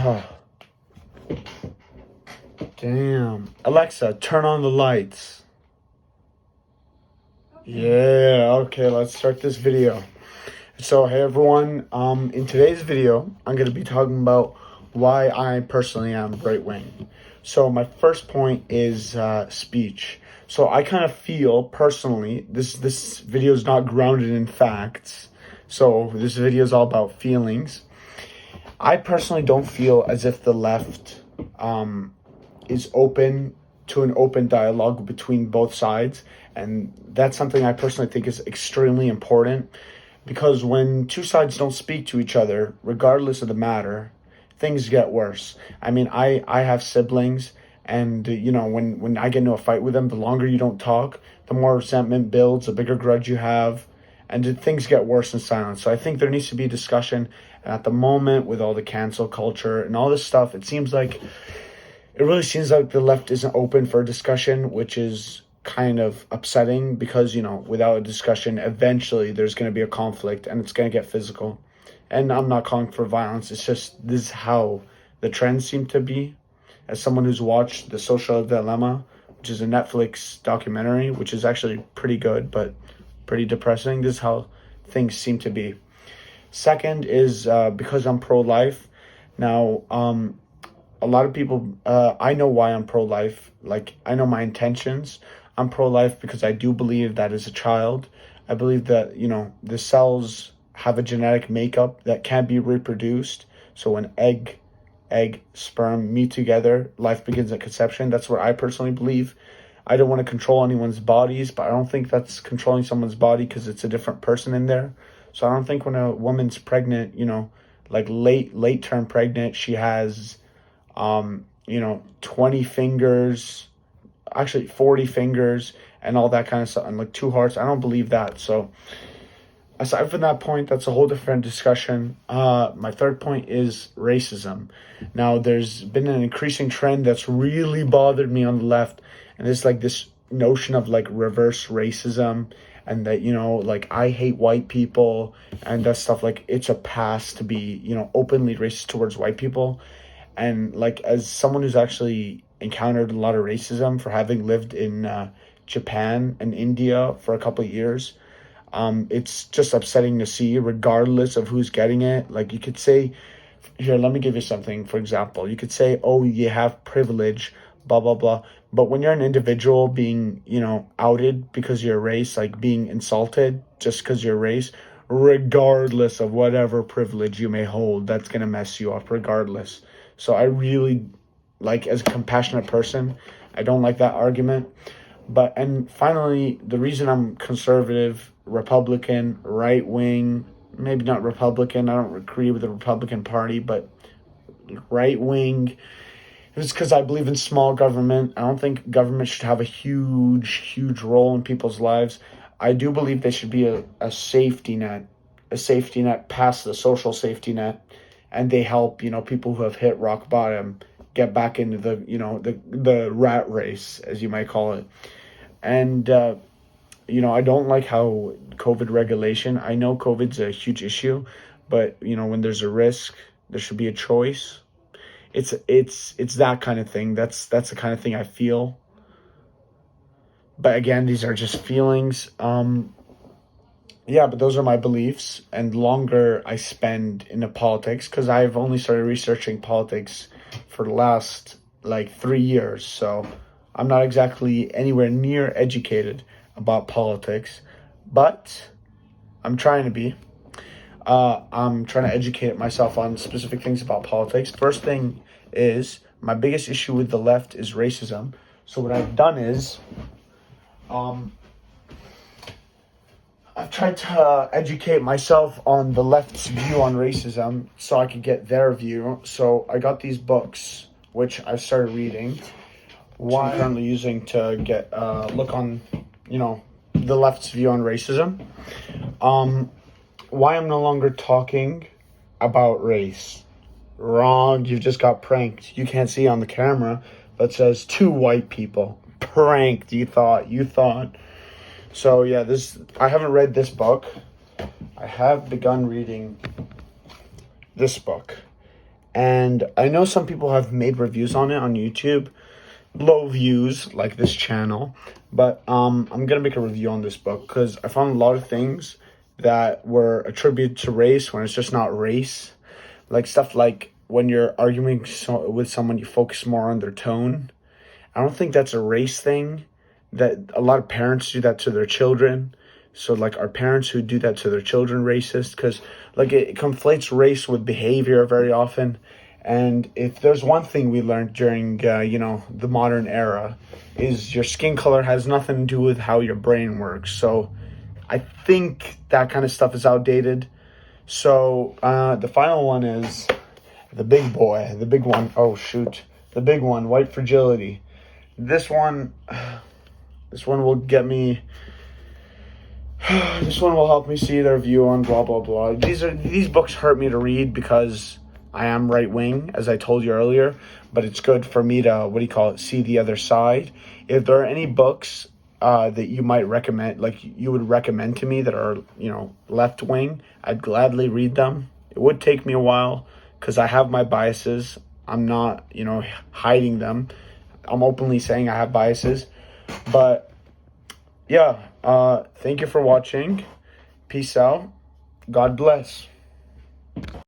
Oh, damn. Alexa, turn on the lights. Yeah, okay, let's start this video. So, hey everyone, in today's video, I'm going to be talking about why I personally am right wing. So, my first point is speech. So, I kind of feel personally, this video is not grounded in facts. So, this video is all about feelings. I personally don't feel as if the left is open to an open dialogue between both sides. And that's something I personally think is extremely important, because when two sides don't speak to each other, regardless of the matter, things get worse. I mean, I have siblings, and when I get into a fight with them, the longer you don't talk, the more resentment builds, the bigger grudge you have, and things get worse in silence. So I think there needs to be a discussion. And at the moment, with all the cancel culture and all this stuff, it really seems like the left isn't open for a discussion, which is kind of upsetting, because, without a discussion, eventually there's going to be a conflict and it's going to get physical. And I'm not calling for violence. It's just this is how the trends seem to be. As someone who's watched The Social Dilemma, which is a Netflix documentary, which is actually pretty good, but pretty depressing, this is how things seem to be. Second is because I'm pro-life. Now, a lot of people, I know why I'm pro-life. Like, I know my intentions. I'm pro-life because I do believe that as a child, I believe that, the cells have a genetic makeup that can be reproduced. So when egg, sperm meet together, life begins at conception. That's what I personally believe. I don't want to control anyone's bodies, but I don't think that's controlling someone's body, because it's a different person in there. So I don't think when a woman's pregnant, like late term pregnant, she has 20 fingers, actually 40 fingers, and all that kind of stuff, and like two hearts. I don't believe that. So aside from that point, that's a whole different discussion. My third point is racism. Now, there's been an increasing trend that's really bothered me on the left, and it's like this notion of like reverse racism, and that, like, I hate white people, and that stuff. Like, it's a pass to be, openly racist towards white people. And like, as someone who's actually encountered a lot of racism for having lived in Japan and India for a couple of years, it's just upsetting to see, regardless of who's getting it. Like, you could say, here, let me give you something. For example, you could say, oh, you have privilege, blah, blah, blah. But when you're an individual being, outed because of your race, like being insulted just because of your race, regardless of whatever privilege you may hold, that's going to mess you up regardless. So I really, like, as a compassionate person, I don't like that argument. And finally, the reason I'm conservative, Republican, right wing, maybe not Republican, I don't agree with the Republican Party, but right wing, it's because I believe in small government. I don't think government should have a huge role in people's lives. I do believe there should be a safety net past the social safety net, and they help, people who have hit rock bottom get back into the rat race, as you might call it. And I don't like how COVID regulation. I know COVID's a huge issue, but when there's a risk, there should be a choice. It's that kind of thing. That's the kind of thing I feel. But again, these are just feelings. Yeah, but those are my beliefs. And the longer I spend into politics, because I've only started researching politics for the last like 3 years, so I'm not exactly anywhere near educated about politics, but I'm trying to be. I'm trying to educate myself on specific things about politics. First thing is, my biggest issue with the left is racism. So what I've done is, I've tried to educate myself on the left's view on racism so I could get their view. So I got these books, which I started reading, which I'm currently using to get a look on, the left's view on racism. Why I'm no longer talking about race. Wrong, you've just got pranked. You can't see on the camera, but it says 2 white people. Pranked, you thought. So yeah, I haven't read this book. I have begun reading this book. And I know some people have made reviews on it on YouTube, low views like this channel, but I'm gonna make a review on this book because I found a lot of things that were attributed to race when it's just not race. Like stuff like when you're arguing with someone, you focus more on their tone. I don't think that's a race thing. That a lot of parents do that to their children. So like, are parents who do that to their children racist? Because like it conflates race with behavior very often. And if there's one thing we learned during the modern era, is your skin color has nothing to do with how your brain works. So I think that kind of stuff is outdated. So the final one is the big boy, the big one. Oh shoot, the big one, white fragility. This one will get me. This one will help me see their view on blah blah blah. These books hurt me to read because I am right wing, as I told you earlier. But it's good for me to see the other side. If there are any books that you might recommend, like you would recommend to me that are left wing, I'd gladly read them. It would take me a while because I have my biases. I'm not hiding them. I'm openly saying I have biases, but yeah. Thank you for watching. Peace out. God bless.